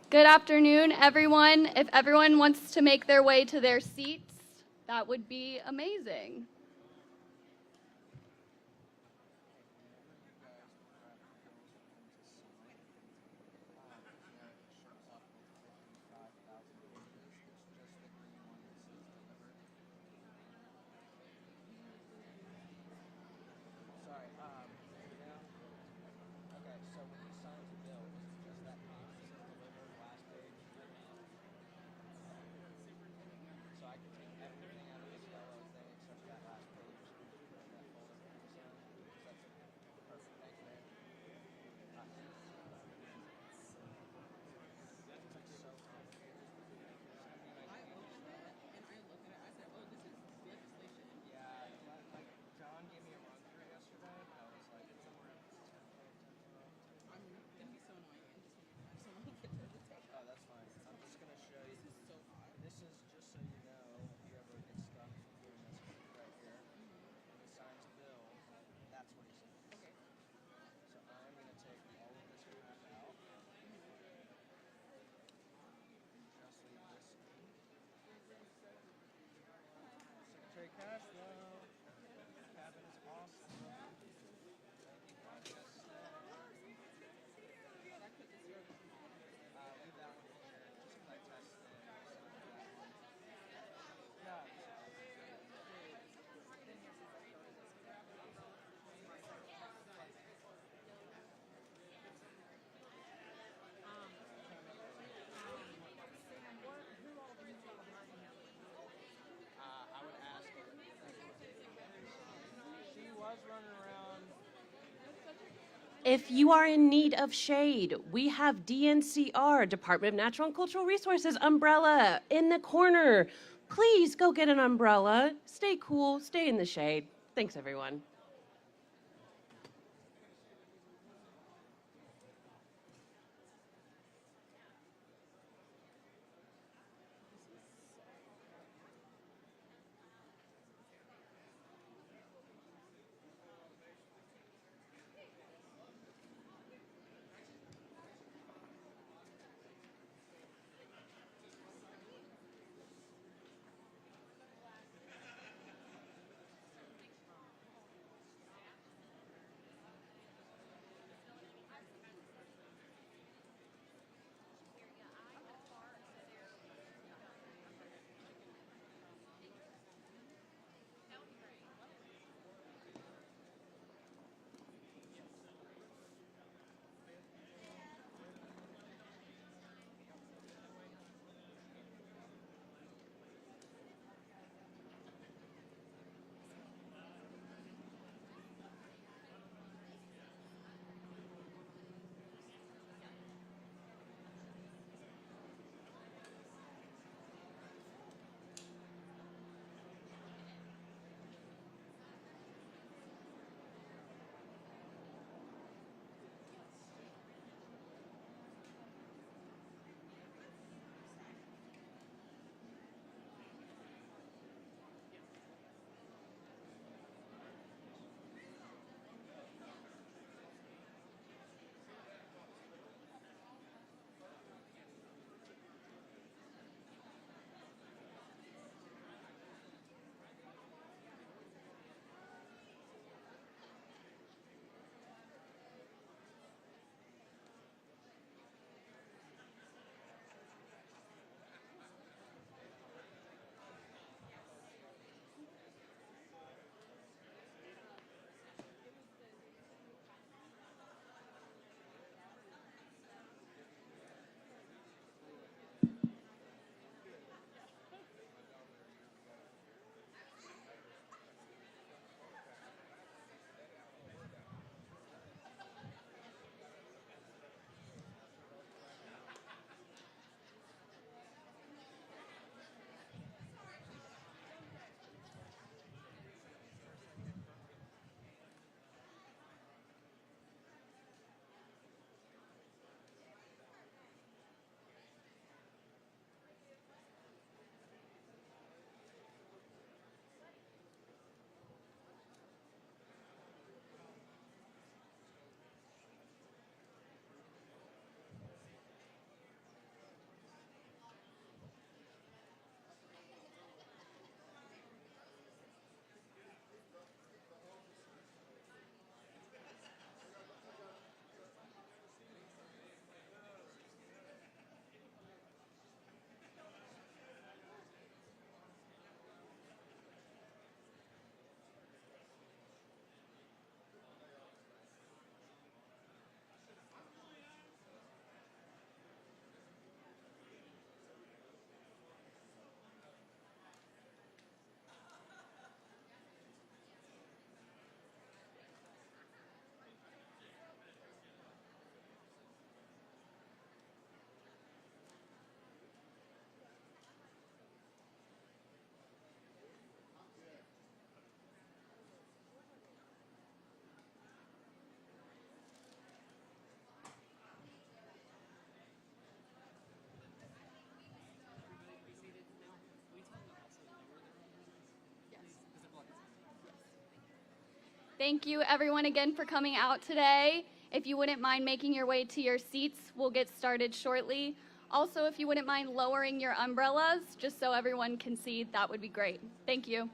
Good afternoon, everyone. If everyone wants to make their way to their seats, that would be amazing. If you are in need of shade, we have DNCR, Department of Natural and Cultural Resources umbrella in the corner. Please go get an umbrella. Stay cool, stay in the shade. Thanks, everyone. Thank you everyone again for coming out today. If you wouldn't mind making your way to your seats, we'll get started shortly. Also, if you wouldn't mind lowering your umbrellas, just so everyone can see, that would be great. Thank you.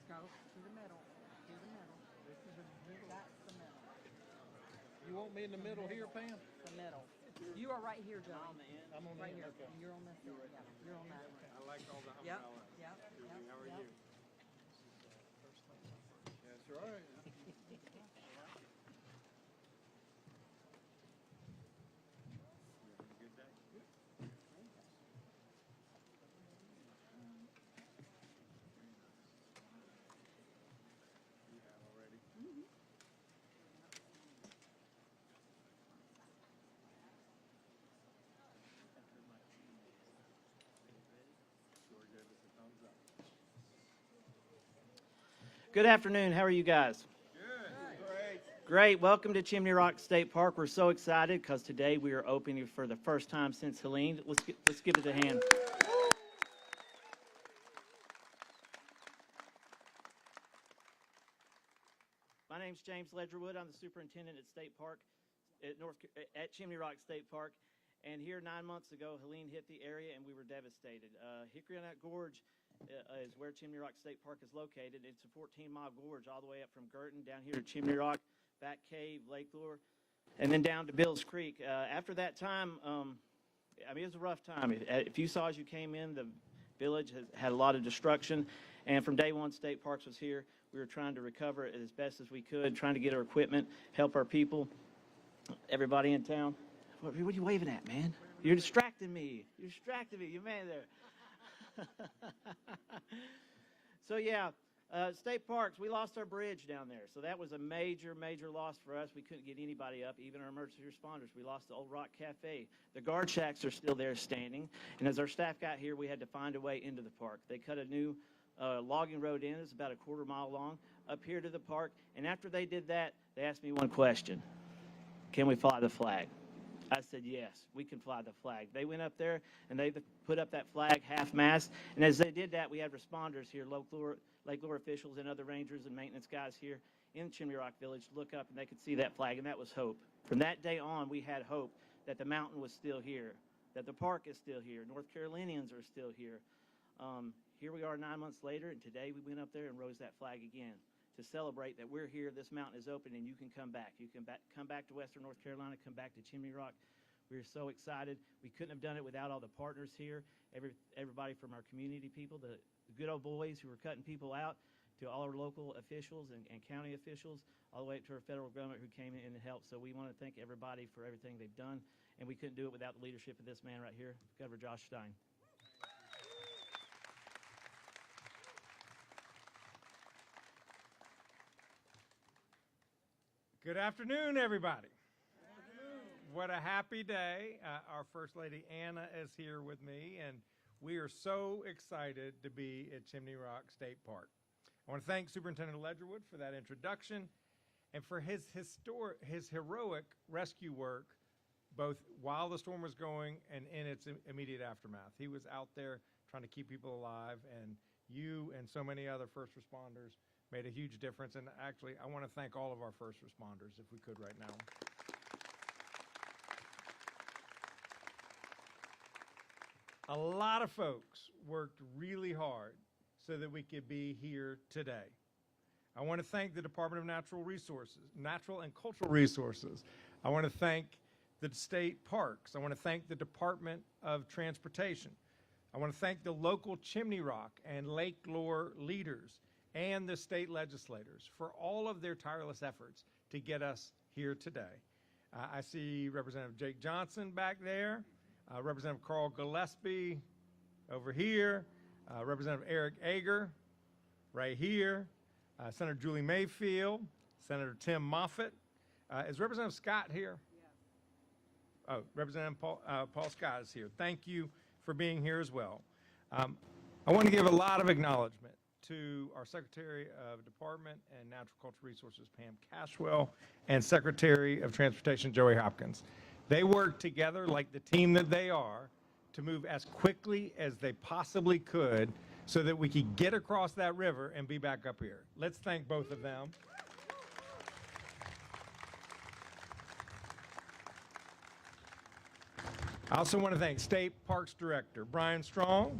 Go to the middle. To the middle. This is the middle. That's the middle. You want me in the middle here, Pam? The middle. You are right here, Joey. I'm on the Right end, here. okay. And you're on this end. Yeah. You're on that one. I like all the Yep. umbrellas. Yep. Yep. How are Yep. you? That's right. Good day. You have already? Sure gave us a thumbs up. Good afternoon. How are you guys? Good. Great. Great. Welcome to Chimney Rock State Park. We're so excited because today we are opening for the first time since Helene. Let's give it a hand. My name's James Ledgerwood. I'm the superintendent at State Park at Chimney Rock State Park. And here 9 months ago, Helene hit the area and we were devastated. Hickory Nut Gorge is where Chimney Rock State Park is located. It's a 14-mile gorge all the way up from Girton down here to Chimney Rock, Back Cave, Lake Lure, and then down to Bill's Creek. After that time, it was a rough time. If you saw as you came in, the village has had a lot of destruction. And from day one, State Parks was here. We were trying to recover it as best as we could, trying to get our equipment, help our people, everybody in town. What are you waving at, man? You're distracting me. You're distracting me. You man there. So yeah, State Parks, we lost our bridge down there. So that was a major, major loss for us. We couldn't get anybody up, even our emergency responders. We lost the Old Rock Cafe. The guard shacks are still there standing. And as our staff got here, we had to find a way into the park. They cut a new logging road in. It's about a quarter-mile long up here to the park. And after they did that, they asked me one question. Can we fly the flag? I said, yes, we can fly the flag. They went up there and they put up that flag half-mast. And as they did that, we had responders here, Lake Lure officials and other rangers and maintenance guys here in Chimney Rock Village look up and they could see that flag, and that was hope. From that day on, we had hope that the mountain was still here, that the park is still here, North Carolinians are still here. Here we are 9 months later, and today we went up there and rose that flag again to celebrate that we're here, this mountain is open, and you can come back. You can come back to Western North Carolina, come back to Chimney Rock. We're so excited. We couldn't have done it without all the partners here, everybody from our community people, the good old boys who were cutting people out, to all our local officials and county officials, all the way up to our federal government who came in and helped. So we want to thank everybody for everything they've done, and we couldn't do it without the leadership of this man right here, Governor Josh Stein. Good afternoon, everybody. What a happy day. Our First Lady Anna is here with me, and we are so excited to be at Chimney Rock State Park. I want to thank Superintendent Ledgerwood for that introduction and for his heroic rescue work, both while the storm was going and in its immediate aftermath. He was out there trying to keep people alive, and you and so many other first responders made a huge difference. And actually, I want to thank all of our first responders, if we could right now. A lot of folks worked really hard so that we could be here today. I want to thank the Department of Natural and Cultural Resources. I want to thank the state parks. I want to thank the Department of Transportation. I want to thank the local Chimney Rock and Lake Lure leaders and the state legislators for all of their tireless efforts to get us here today. I see Representative Jake Johnson back there, Representative Carl Gillespie over here, Representative Eric Ager right here, Senator Julie Mayfield, Senator Tim Moffitt. Is Representative Scott here? Oh, Representative Paul Scott is here. Thank you for being here as well. I want to give a lot of acknowledgement to our Secretary of Department and Natural Cultural Resources, Pam Cashwell, and Secretary of Transportation, Joey Hopkins. They worked together like the team that they are to move as quickly as they possibly could so that we could get across that river and be back up here. Let's thank both of them. I also want to thank State Parks Director Brian Strong,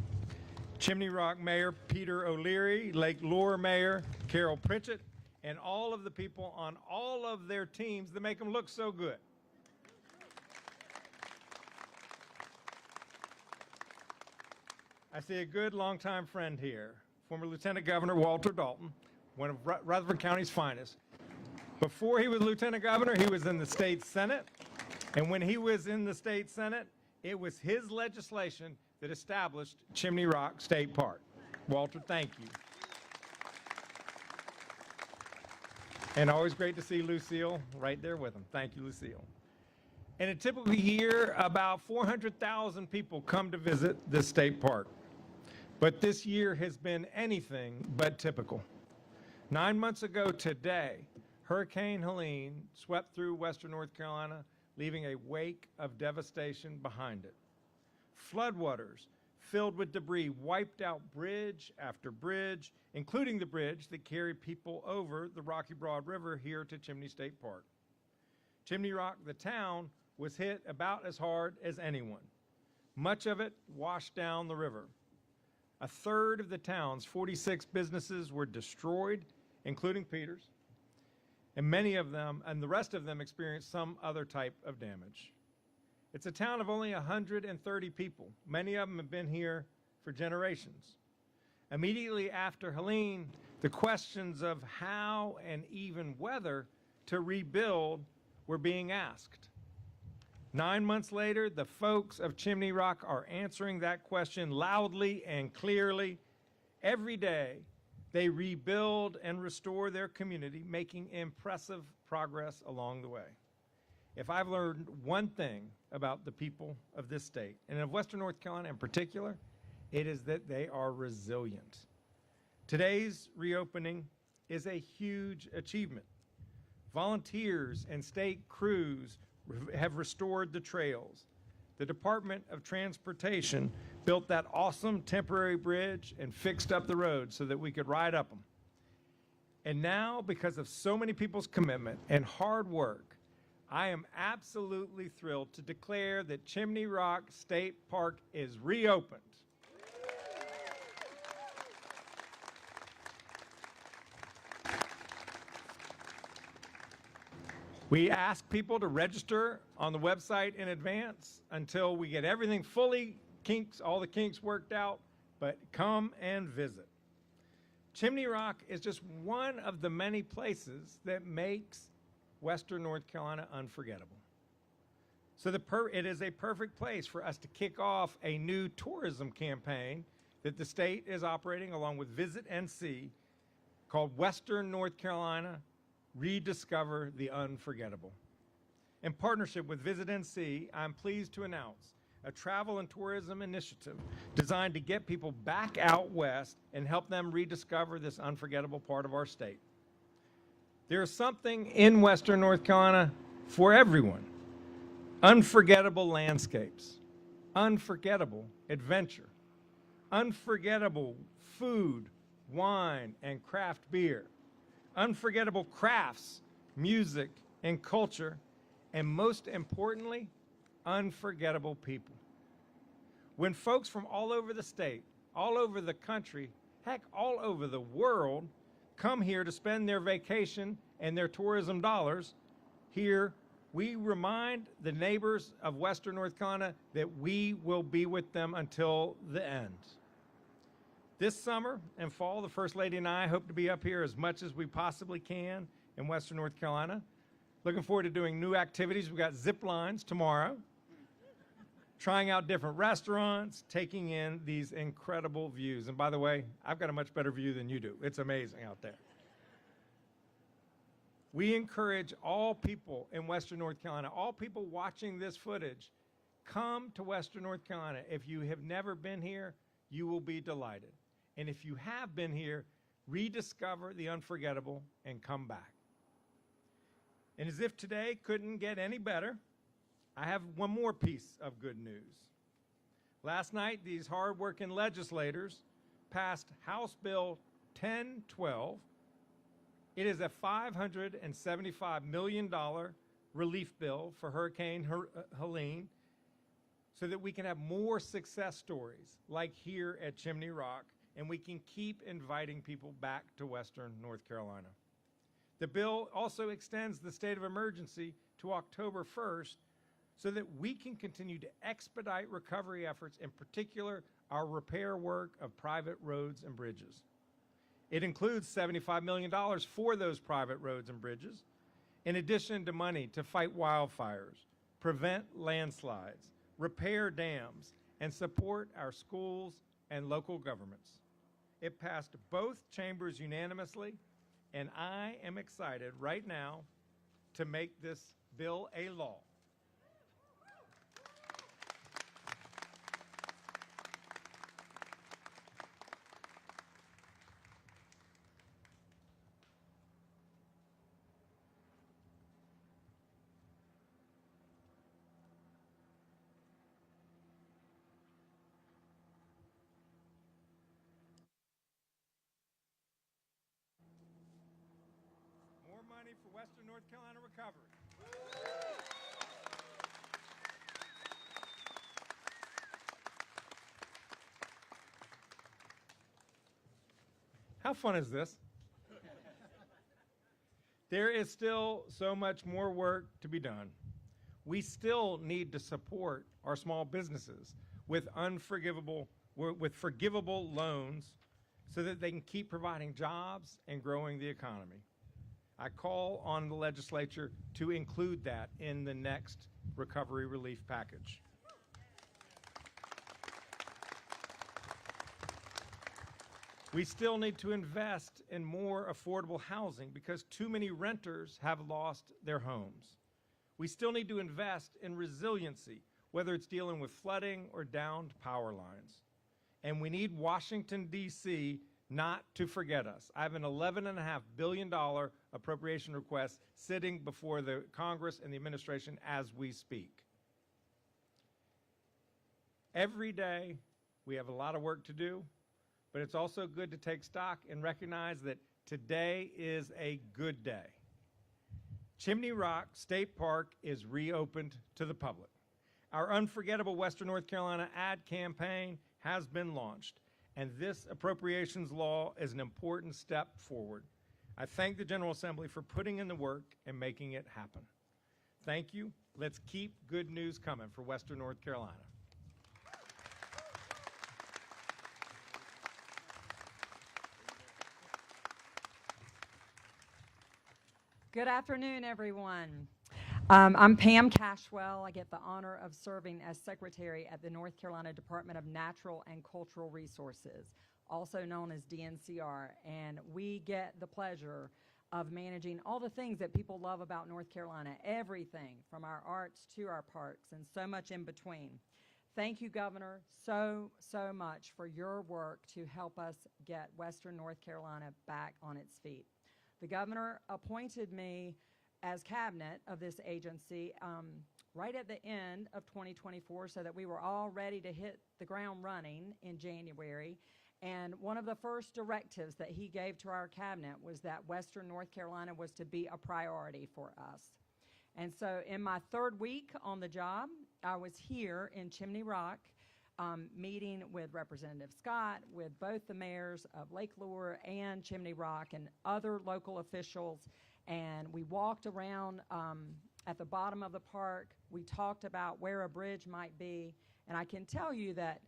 Chimney Rock Mayor Peter O'Leary, Lake Lure Mayor Carol Pritchett, and all of the people on all of their teams that make them look so good. I see a good longtime friend here, former Lieutenant Governor Walter Dalton, one of Rutherford County's finest. Before he was Lieutenant Governor, he was in the state Senate, and when he was in the state Senate, it was his legislation that established Chimney Rock State Park. Walter, thank you. And always great to see Lucille right there with him. Thank you, Lucille. In a typical year, about 400,000 people come to visit this state park. But this year has been anything but typical. 9 months ago today, Hurricane Helene swept through western North Carolina, leaving a wake of devastation behind it. Floodwaters filled with debris wiped out bridge after bridge, including the bridge that carried people over the Rocky Broad River here to Chimney State Park. Chimney Rock, the town, was hit about as hard as anyone. Much of it washed down the river. A third of the town's 46 businesses were destroyed, including Peter's, and many of them, and the rest of them, experienced some other type of damage. It's a town of only 130 people. Many of them have been here for generations. Immediately after Helene, the questions of how and even whether to rebuild were being asked. 9 months later, the folks of Chimney Rock are answering that question loudly and clearly. Every day, they rebuild and restore their community, making impressive progress along the way. If I've learned one thing about the people of this state, and of Western North Carolina in particular, it is that they are resilient. Today's reopening is a huge achievement. Volunteers and state crews have restored the trails. The Department of Transportation built that awesome temporary bridge and fixed up the road so that we could ride up them. And now, because of so many people's commitment and hard work, I am absolutely thrilled to declare that Chimney Rock State Park is reopened. We ask people to register on the website in advance until we get everything fully all the kinks worked out, but come and visit. Chimney Rock is just one of the many places that makes Western North Carolina unforgettable. So it is a perfect place for us to kick off a new tourism campaign that the state is operating along with Visit NC called Western North Carolina Rediscover the Unforgettable. In partnership with Visit NC, I'm pleased to announce a travel and tourism initiative designed to get people back out west and help them rediscover this unforgettable part of our state. There is something in Western North Carolina for everyone. Unforgettable landscapes, unforgettable adventure, unforgettable food, wine, and craft beer, unforgettable crafts, music, and culture, and most importantly, unforgettable people. When folks from all over the state, all over the country, heck, all over the world, come here to spend their vacation and their tourism dollars, here we remind the neighbors of Western North Carolina that we will be with them until the end. This summer and fall, the First Lady and I hope to be up here as much as we possibly can in Western North Carolina. Looking forward to doing new activities. We've got zip lines tomorrow, trying out different restaurants, taking in these incredible views. And by the way, I've got a much better view than you do. It's amazing out there. We encourage all people in Western North Carolina, all people watching this footage, come to Western North Carolina. If you have never been here, you will be delighted. And if you have been here, rediscover the unforgettable and come back. And as if today couldn't get any better, I have one more piece of good news. Last night, these hard-working legislators passed House Bill 1012. It is a $575 million relief bill for Hurricane Helene so that we can have more success stories like here at Chimney Rock, and we can keep inviting people back to Western North Carolina. The bill also extends the state of emergency to October 1st so that we can continue to expedite recovery efforts, in particular our repair work of private roads and bridges. It includes $75 million for those private roads and bridges, in addition to money to fight wildfires, prevent landslides, repair dams, and support our schools and local governments. It passed both chambers unanimously, and I am excited right now to make this bill a law. More money for Western North Carolina recovery. How fun is this? There is still so much more work to be done. We still need to support our small businesses with forgivable loans so that they can keep providing jobs and growing the economy. I call on the legislature to include that in the next recovery relief package. We still need to invest in more affordable housing because too many renters have lost their homes. We still need to invest in resiliency, whether it's dealing with flooding or downed power lines. And we need Washington, D.C. not to forget us. I have an $11.5 billion appropriation request sitting before the Congress and the administration as we speak. Every day, we have a lot of work to do, but it's also good to take stock and recognize that today is a good day. Chimney Rock State Park is reopened to the public. Our unforgettable Western North Carolina ad campaign has been launched, and this appropriations law is an important step forward. I thank the General Assembly for putting in the work and making it happen. Thank you. Let's keep good news coming for Western North Carolina. Good afternoon, everyone. I'm Pam Cashwell. I get the honor of serving as Secretary at the North Carolina Department of Natural and Cultural Resources, also known as DNCR, and we get the pleasure of managing all the things that people love about North Carolina, everything from our arts to our parks and so much in between. Thank you, Governor, so much for your work to help us get Western North Carolina back on its feet. The Governor appointed me as cabinet of this agency right at the end of 2024 so that we were all ready to hit the ground running in January. And one of the first directives that he gave to our cabinet was that Western North Carolina was to be a priority for us. And so in my third week on the job, I was here in Chimney Rock meeting with Representative Scott, with both the mayors of Lake Lure and Chimney Rock and other local officials, and we walked around at the bottom of the park. We talked about where a bridge might be, and I can tell you that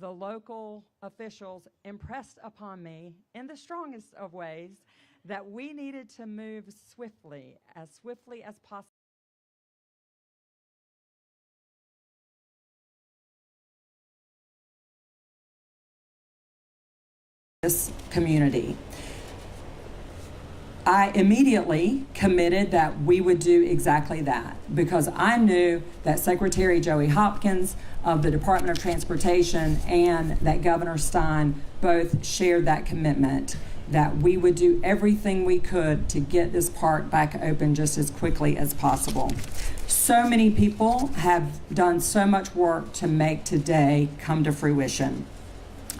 the local officials impressed upon me in the strongest of ways that we needed to move swiftly as possible. This community. I immediately committed that we would do exactly that because I knew that Secretary Joey Hopkins of the Department of Transportation and that Governor Stein both shared that commitment that we would do everything we could to get this park back open just as quickly as possible. So many people have done so much work to make today come to fruition.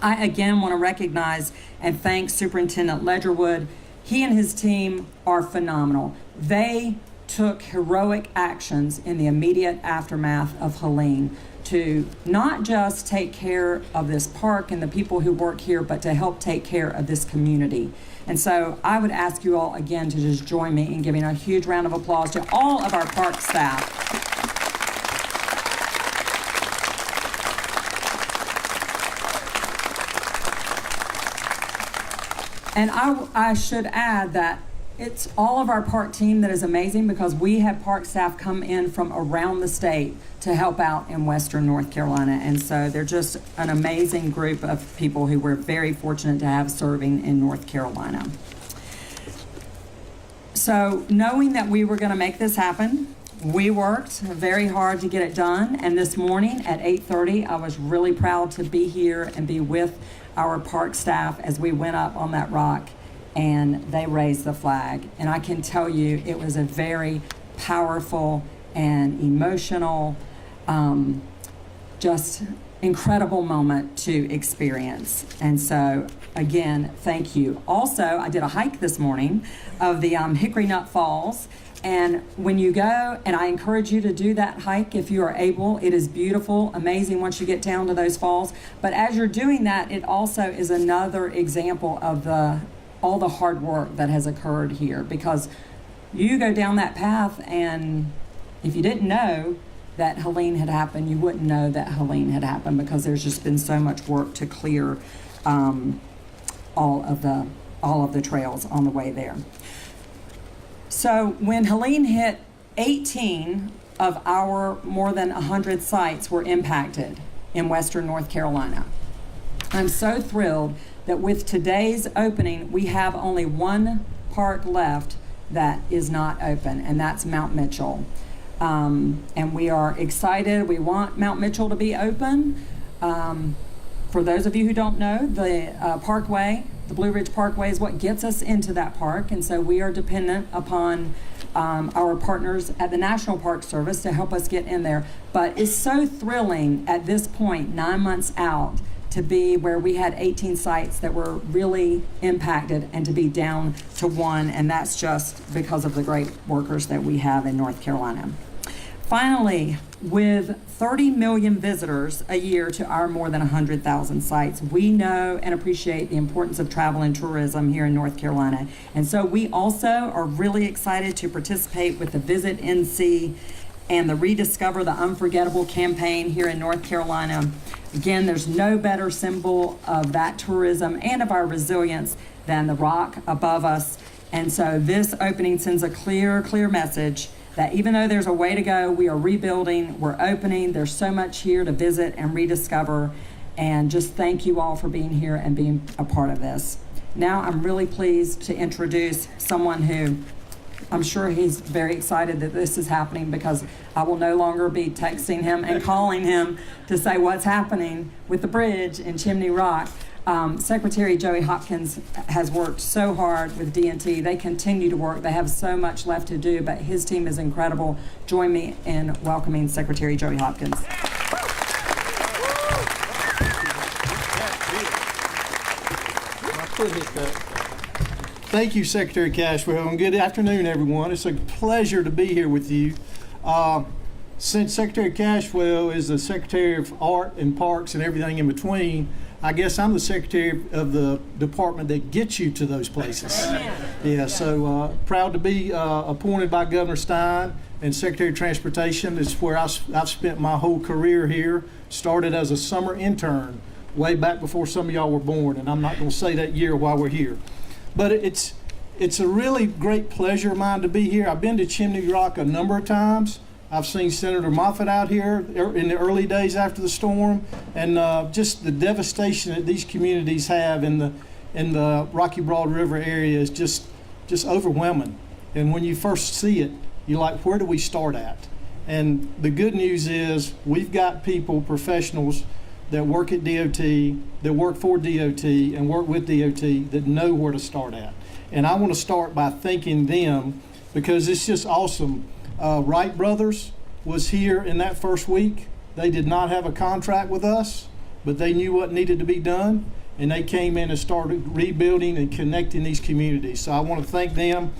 I again want to recognize and thank Superintendent Ledgerwood. He and his team are phenomenal. They took heroic actions in the immediate aftermath of Helene to not just take care of this park and the people who work here, but to help take care of this community. And so I would ask you all again to just join me in giving a huge round of applause to all of our park staff. And I should add that it's all of our park team that is amazing because we have park staff come in from around the state to help out in Western North Carolina. And so they're just an amazing group of people who we're very fortunate to have serving in North Carolina. So knowing that we were going to make this happen, we worked very hard to get it done. And this morning at 8:30, I was really proud to be here and be with our park staff as we went up on that rock and they raised the flag. And I can tell you it was a very powerful and emotional, just incredible moment to experience. And so again, thank you. Also, I did a hike this morning of the Hickory Nut Falls. And when you go, and I encourage you to do that hike if you are able, it is beautiful, amazing once you get down to those falls. But as you're doing that, it also is another example of all the hard work that has occurred here, because you go down that path and if you didn't know that Helene had happened, you wouldn't know that Helene had happened because there's just been so much work to clear all of the trails on the way there. So when Helene hit, 18 of our more than 100 sites were impacted in Western North Carolina. I'm so thrilled that with today's opening, we have only one park left that is not open, and that's Mount Mitchell. And we are excited. We want Mount Mitchell to be open. For those of you who don't know, the Parkway, the Blue Ridge Parkway is what gets us into that park, and so we are dependent upon our partners at the National Park Service to help us get in there. But it's so thrilling at this point, 9 months out, to be where we had 18 sites that were really impacted and to be down to one, and that's just because of the great workers that we have in North Carolina. Finally, with 30 million visitors a year to our more than 100,000 sites, we know and appreciate the importance of travel and tourism here in North Carolina. And so we also are really excited to participate with the Visit NC and the Rediscover the Unforgettable campaign here in North Carolina. Again, there's no better symbol of that tourism and of our resilience than the rock above us. And so this opening sends a clear message that even though there's a way to go, we are rebuilding, we're opening, there's so much here to visit and rediscover, and just thank you all for being here and being a part of this. Now I'm really pleased to introduce someone who I'm sure he's very excited that this is happening because I will no longer be texting him and calling him to say what's happening with the bridge in Chimney Rock. Secretary Joey Hopkins has worked so hard with DNT. They continue to work. They have so much left to do, but his team is incredible. Join me in welcoming Secretary Joey Hopkins. Thank you, Secretary Cashwell, and good afternoon, everyone. It's a pleasure to be here with you. Since Secretary Cashwell is the Secretary of Art and Parks and everything in between, I guess I'm the Secretary of the department that gets you to those places. Yeah, so proud to be appointed by Governor Stein and Secretary of Transportation. It's where I've spent my whole career here. Started as a summer intern way back before some of y'all were born, and I'm not going to say that year while we're here. But it's a really great pleasure of mine to be here. I've been to Chimney Rock a number of times. I've seen Senator Moffett out here in the early days after the storm, and just the devastation that these communities have in the Rocky Broad River area is just overwhelming. And when you first see it, you're like, where do we start at? And the good news is we've got people, professionals that work at DOT, that work for DOT, and work with DOT that know where to start at. And I want to start by thanking them because it's just awesome. Wright Brothers was here in that first week. They did not have a contract with us, but they knew what needed to be done, and they came in and started rebuilding and connecting these communities. So I want to thank them.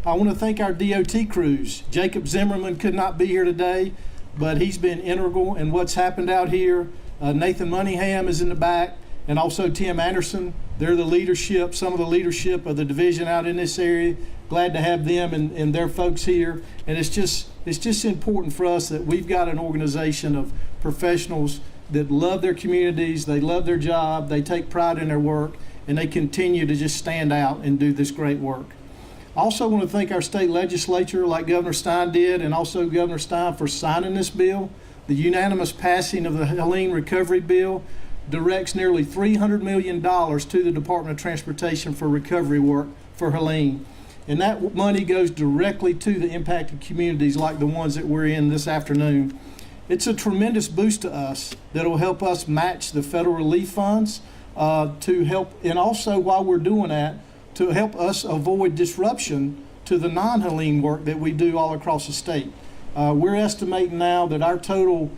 I want to thank our DOT crews. Jacob Zimmerman could not be here today, but he's been integral in what's happened out here. Nathan Moneyham is in the back, and also Tim Anderson. They're the leadership, some of the leadership of the division out in this area. Glad to have them and their folks here. And it's just important for us that we've got an organization of professionals that love their communities, they love their job, they take pride in their work, and they continue to just stand out and do this great work. I also want to thank our state legislature, like Governor Stein did, and also Governor Stein for signing this bill. The unanimous passing of the Helene Recovery Bill directs nearly $300 million to the Department of Transportation for recovery work for Helene. And that money goes directly to the impacted communities like the ones that we're in this afternoon. It's a tremendous boost to us that will help us match the federal relief funds to help, and also while we're doing that, to help us avoid disruption to the non-Helene work that we do all across the state. We're estimating now that our total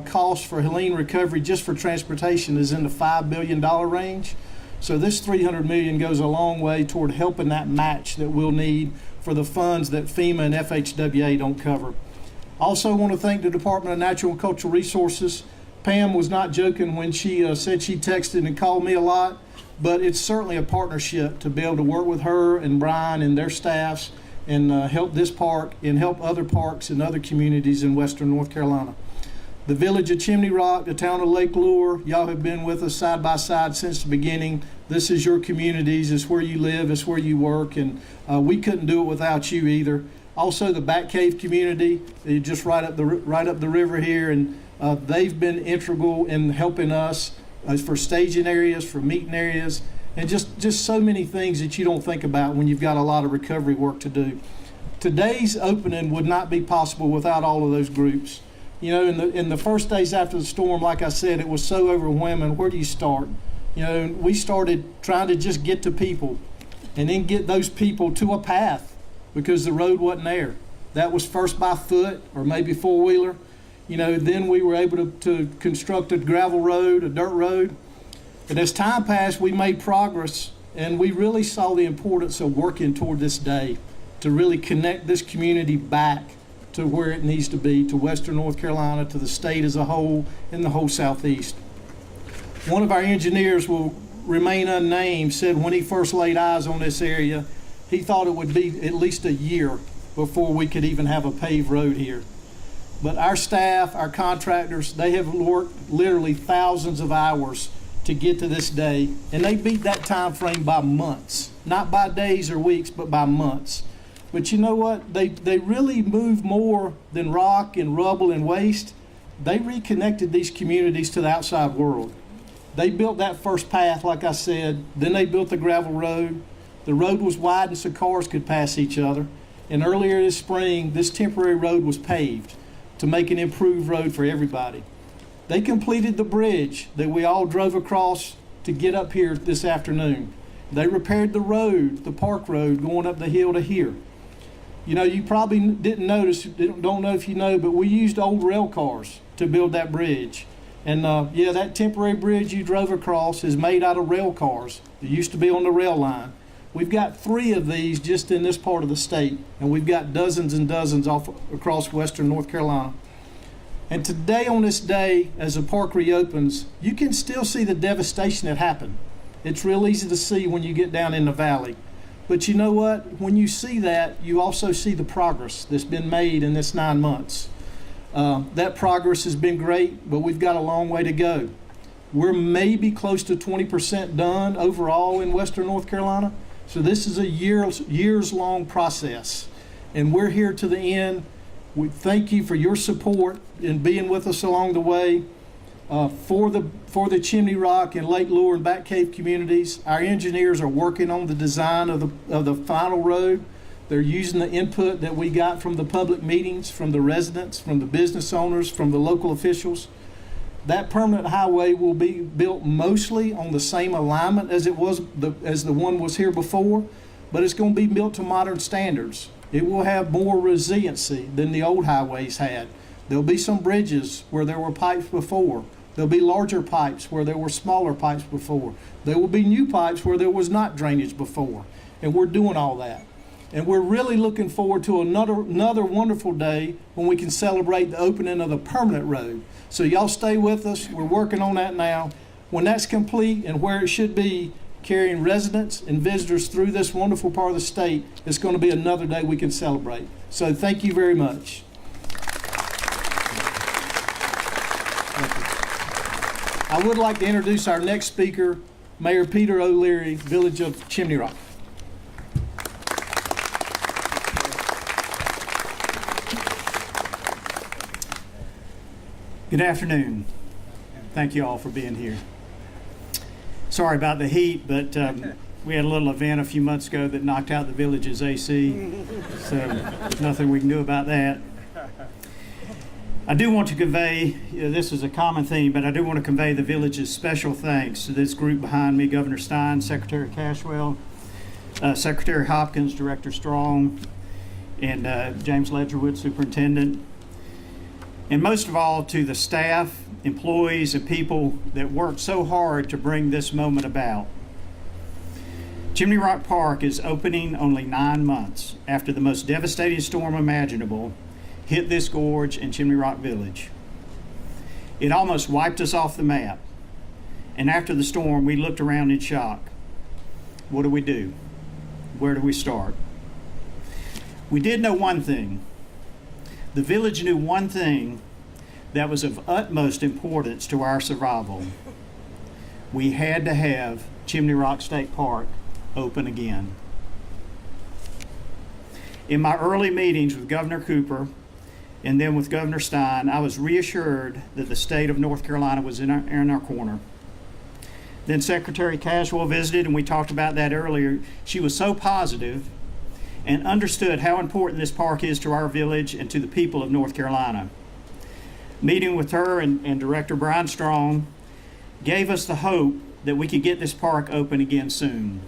cost for Helene recovery just for transportation is in the $5 billion range. So this $300 million goes a long way toward helping that match that we'll need for the funds that FEMA and FHWA don't cover. Also want to thank the Department of Natural and Cultural Resources. Pam was not joking when she said she texted and called me a lot, but it's certainly a partnership to be able to work with her and Brian and their staffs and help this park and help other parks and other communities in western North Carolina. The village of Chimney Rock, the town of Lake Lure, y'all have been with us side by side since the beginning. This is your communities, it's where you live, it's where you work, and we couldn't do it without you either. Also the Bat Cave community, just right up the river here, and they've been integral in helping us for staging areas, for meeting areas, and just so many things that you don't think about when you've got a lot of recovery work to do. Today's opening would not be possible without all of those groups. You know, in the first days after the storm, like I said, it was so overwhelming. Where do you start? You know, we started trying to just get to people and then get those people to a path because the road wasn't there. That was first by foot or maybe four-wheeler. You know, then we were able to construct a gravel road, a dirt road. And as time passed, we made progress, and we really saw the importance of working toward this day to really connect this community back to where it needs to be, to western North Carolina, to the state as a whole, and the whole southeast. One of our engineers, will remain unnamed, said when he first laid eyes on this area, he thought it would be at least a year before we could even have a paved road here. But our staff, our contractors, they have worked literally thousands of hours to get to this day, and they beat that time frame by months, not by days or weeks, but by months. But you know what? They really moved more than rock and rubble and waste. They reconnected these communities to the outside world. They built that first path, like I said. Then they built the gravel road. The road was widened so cars could pass each other. And earlier this spring, this temporary road was paved to make an improved road for everybody. They completed the bridge that we all drove across to get up here this afternoon. They repaired the road, the park road, going up the hill to here. You know, you probably didn't notice, don't know if you know, but we used old rail cars to build that bridge. And yeah, that temporary bridge you drove across is made out of rail cars. It used to be on the rail line. We've got 3 of these just in this part of the state, and we've got dozens and dozens across western North Carolina. And today, on this day, as the park reopens, you can still see the devastation that happened. It's real easy to see when you get down in the valley. But you know what? When you see that, you also see the progress that's been made in this 9 months. That progress has been great, but we've got a long way to go. We're maybe close to 20% done overall in Western North Carolina. So this is a years-long process, and we're here to the end. We thank you for your support and being with us along the way. For the Chimney Rock and Lake Lure and Back Cave communities, our engineers are working on the design of the final road. They're using the input that we got from the public meetings, from the residents, from the business owners, from the local officials. That permanent highway will be built mostly on the same alignment as it was as the one was here before, but it's going to be built to modern standards. It will have more resiliency than the old highways had. There'll be some bridges where there were pipes before. There'll be larger pipes where there were smaller pipes before. There will be new pipes where there was not drainage before. And we're doing all that. And we're really looking forward to another wonderful day when we can celebrate the opening of the permanent road. So y'all stay with us. We're working on that now. When that's complete and where it should be, carrying residents and visitors through this wonderful part of the state, it's going to be another day we can celebrate. So thank you very much. I would like to introduce our next speaker, Mayor Peter O'Leary, Village of Chimney Rock. Good afternoon. Thank you all for being here. Sorry about the heat, but we had a little event a few months ago that knocked out the village's AC, so nothing we can do about that. I do want to convey, this is a common theme, but I do want to convey the village's special thanks to this group behind me, Governor Stein, Secretary Cashwell, Secretary Hopkins, Director Strong, and James Ledgerwood, Superintendent. And most of all, to the staff, employees, and people that worked so hard to bring this moment about. Chimney Rock Park is opening only 9 months after the most devastating storm imaginable hit this gorge in Chimney Rock Village. It almost wiped us off the map. And after the storm, we looked around in shock. What do we do? Where do we start? We did know one thing. The village knew one thing that was of utmost importance to our survival. We had to have Chimney Rock State Park open again. In my early meetings with Governor Cooper and then with Governor Stein, I was reassured that the state of North Carolina was in our corner. Then Secretary Cashwell visited, and we talked about that earlier. She was so positive and understood how important this park is to our village and to the people of North Carolina. Meeting with her and Director Brian Strong gave us the hope that we could get this park open again soon.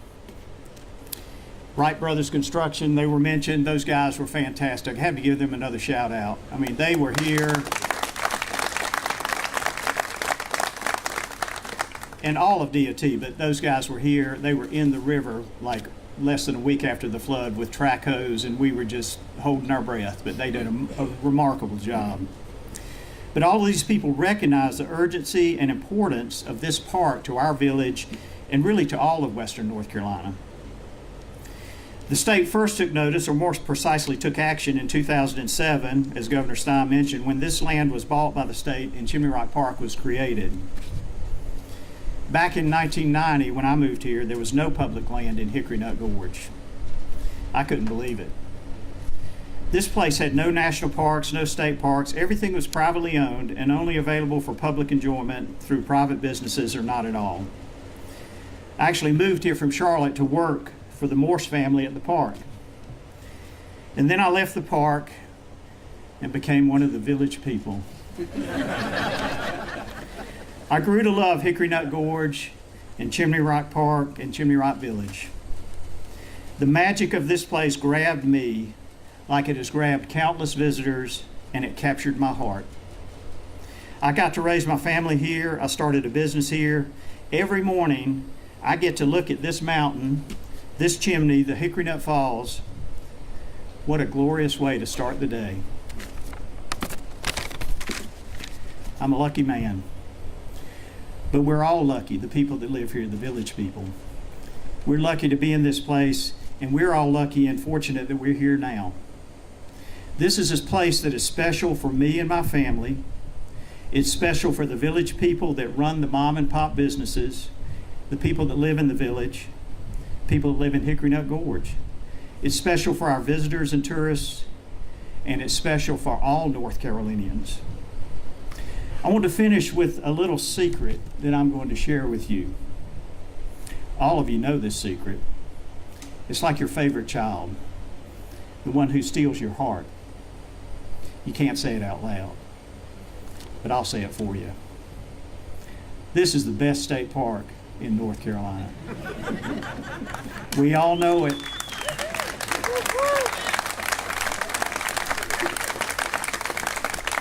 Wright Brothers Construction, they were mentioned. Those guys were fantastic. I have to give them another shout out. I mean, they were here. And all of DOT, but those guys were here. They were in the river like less than a week after the flood with track hose, and we were just holding our breath, but they did a remarkable job. But all of these people recognize the urgency and importance of this park to our village and really to all of Western North Carolina. The state first took notice, or more precisely took action in 2007, as Governor Stein mentioned, when this land was bought by the state and Chimney Rock Park was created. Back in 1990, when I moved here, there was no public land in Hickory Nut Gorge. I couldn't believe it. This place had no national parks, no state parks. Everything was privately owned and only available for public enjoyment through private businesses or not at all. I actually moved here from Charlotte to work for the Morse family at the park. And then I left the park and became one of the village people. I grew to love Hickory Nut Gorge and Chimney Rock Park and Chimney Rock Village. The magic of this place grabbed me like it has grabbed countless visitors, and it captured my heart. I got to raise my family here. I started a business here. Every morning, I get to look at this mountain, this chimney, the Hickory Nut Falls. What a glorious way to start the day. I'm a lucky man. But we're all lucky, the people that live here, the village people. We're lucky to be in this place, and we're all lucky and fortunate that we're here now. This is a place that is special for me and my family. It's special for the village people that run the mom and pop businesses, the people that live in the village, people that live in Hickory Nut Gorge. It's special for our visitors and tourists, and it's special for all North Carolinians. I want to finish with a little secret that I'm going to share with you. All of you know this secret. It's like your favorite child, the one who steals your heart. You can't say it out loud, but I'll say it for you. This is the best state park in North Carolina. We all know it.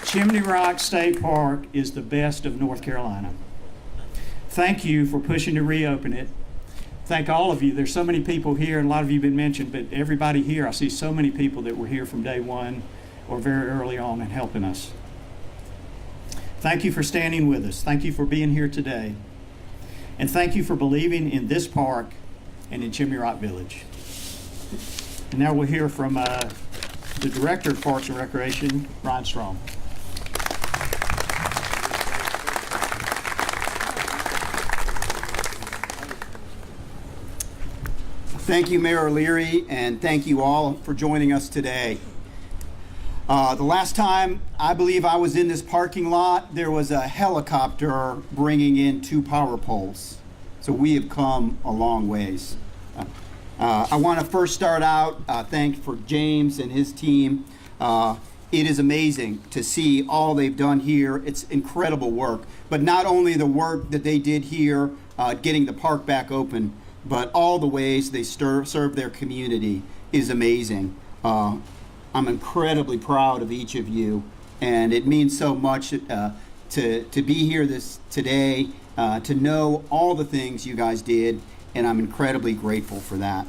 Chimney Rock State Park is the best of North Carolina. Thank you for pushing to reopen it. Thank all of you. There's so many people here, and a lot of you have been mentioned, but everybody here, I see so many people that were here from day one or very early on and helping us. Thank you for standing with us. Thank you for being here today. And thank you for believing in this park and in Chimney Rock Village. And now we'll hear from the Director of Parks and Recreation, Ryan Strong. Thank you, Mayor O'Leary, and thank you all for joining us today. The last time I believe I was in this parking lot, there was a helicopter bringing in 2 power poles. So we have come a long ways. I want to first start out, thank for James and his team. It is amazing to see all they've done here. It's incredible work. But not only the work that they did here, getting the park back open, but all the ways they serve their community is amazing. I'm incredibly proud of each of you, and it means so much to be here today, to know all the things you guys did, and I'm incredibly grateful for that.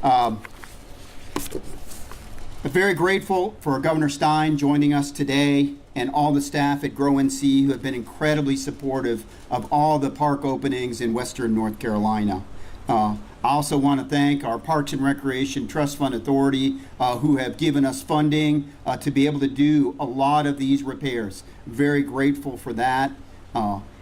I'm very grateful for Governor Stein joining us today and all the staff at Grow NC who have been incredibly supportive of all the park openings in Western North Carolina. I also want to thank our Parks and Recreation Trust Fund Authority who have given us funding to be able to do a lot of these repairs. Very grateful for that.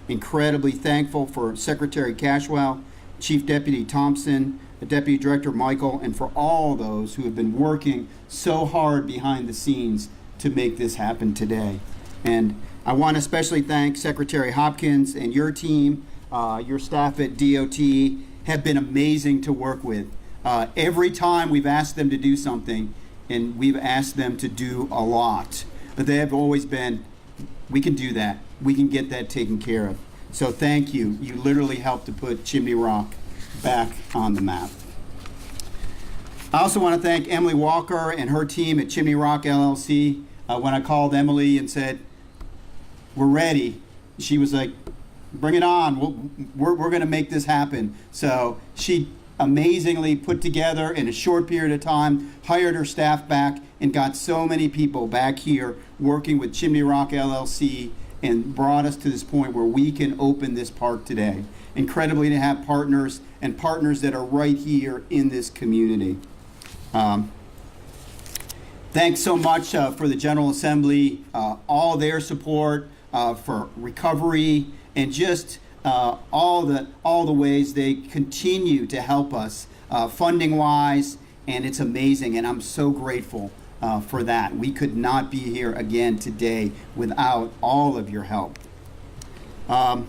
Incredibly thankful for Secretary Cashwell, Chief Deputy Thompson, the Deputy Director Michael, and for all those who have been working so hard behind the scenes to make this happen today. And I want to especially thank Secretary Hopkins and your team, your staff at DOT, have been amazing to work with. Every time we've asked them to do something, and we've asked them to do a lot, but they have always been, we can do that. We can get that taken care of. So thank you. You literally helped to put Chimney Rock back on the map. I also want to thank Emily Walker and her team at Chimney Rock LLC. When I called Emily and said, we're ready, she was like, bring it on. We're going to make this happen. So she amazingly put together in a short period of time, hired her staff back, and got so many people back here working with Chimney Rock LLC and brought us to this point where we can open this park today. Incredibly to have partners and partners that are right here in this community. Thanks so much for the General Assembly, all their support for recovery, and just all the ways they continue to help us funding wise, and it's amazing, and I'm so grateful for that. We could not be here again today without all of your help. And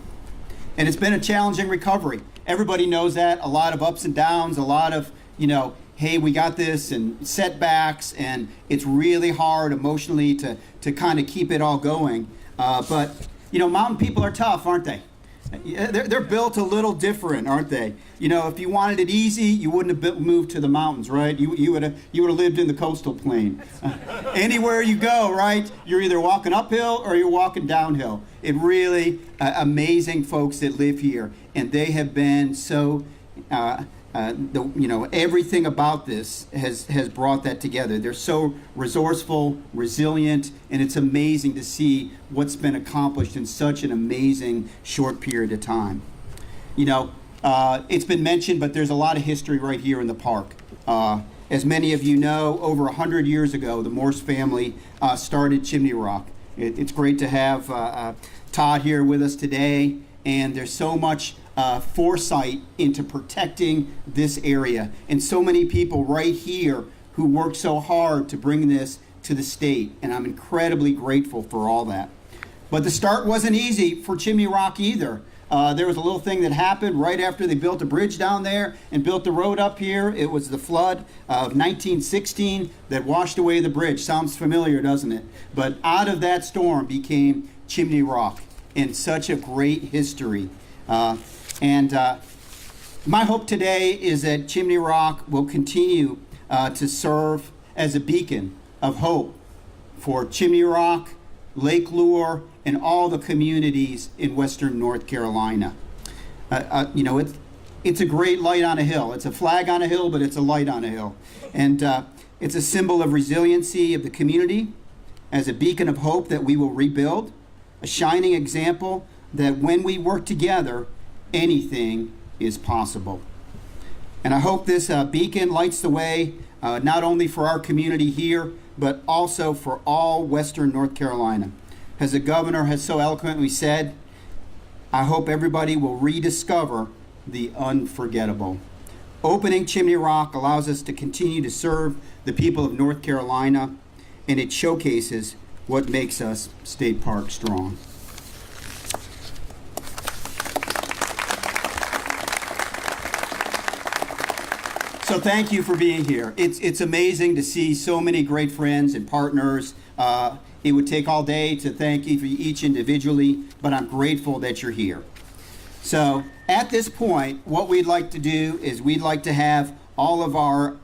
it's been a challenging recovery. Everybody knows that. A lot of ups and downs, a lot of, hey, we got this, and setbacks, and it's really hard emotionally to kind of keep it all going. But mountain people are tough, aren't they? They're built a little different, aren't they? If you wanted it easy, you wouldn't have moved to the mountains, right? You would have lived in the coastal plain. Anywhere you go, right? You're either walking uphill or you're walking downhill. It really amazing folks that live here, and they have been so. Everything about this has brought that together. They're so resourceful, resilient, and it's amazing to see what's been accomplished in such an amazing short period of time. It's been mentioned, but there's a lot of history right here in the park. As many of you know, over 100 years ago, the Morse family started Chimney Rock. It's great to have Todd here with us today, and there's so much foresight into protecting this area, and so many people right here who worked so hard to bring this to the state, and I'm incredibly grateful for all that. But the start wasn't easy for Chimney Rock either. There was a little thing that happened right after they built a bridge down there and built the road up here. It was the flood of 1916 that washed away the bridge. Sounds familiar, doesn't it? But out of that storm became Chimney Rock, and such a great history. My hope today is that Chimney Rock will continue to serve as a beacon of hope for Chimney Rock, Lake Lure, and all the communities in western North Carolina. It's a great light on a hill. It's a flag on a hill, but it's a light on a hill. And it's a symbol of resiliency of the community, as a beacon of hope that we will rebuild, a shining example that when we work together, anything is possible. And I hope this beacon lights the way not only for our community here, but also for all western North Carolina. As the governor has so eloquently said, I hope everybody will rediscover the unforgettable. Opening Chimney Rock allows us to continue to serve the people of North Carolina, and it showcases what makes us State Park strong. So thank you for being here. It's amazing to see so many great friends and partners. It would take all day to thank each individually, but I'm grateful that you're here. So at this point, what we'd like to do is we'd like to have all of our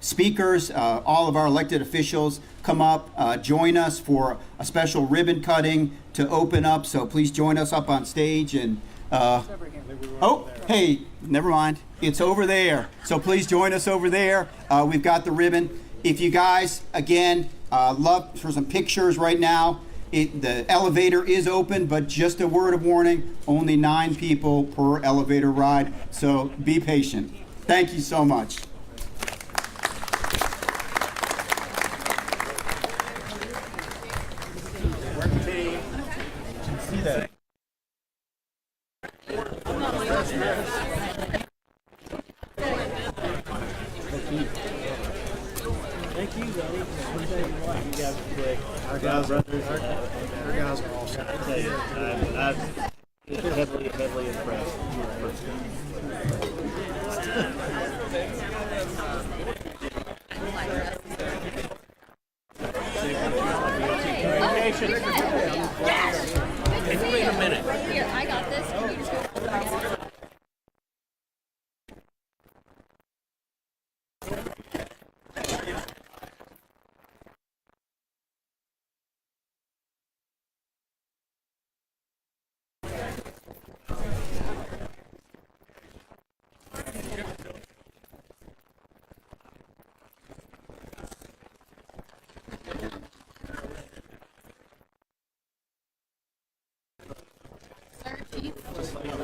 speakers, all of our elected officials come up, join us for a special ribbon cutting to open up. So please join us up on stage. And oh, hey, never mind. It's over there. So please join us over there. We've got the ribbon. If you guys, again, love for some pictures right now. The elevator is open, but just a word of warning, only 9 people per elevator ride. So be patient. Thank you so much. Thank you, buddy. I'll tell you what, you guys are quick. Our guys are awesome. I tell you, I'm heavily impressed. Good to see you. Here, I got this. Can you just go? Sir, please.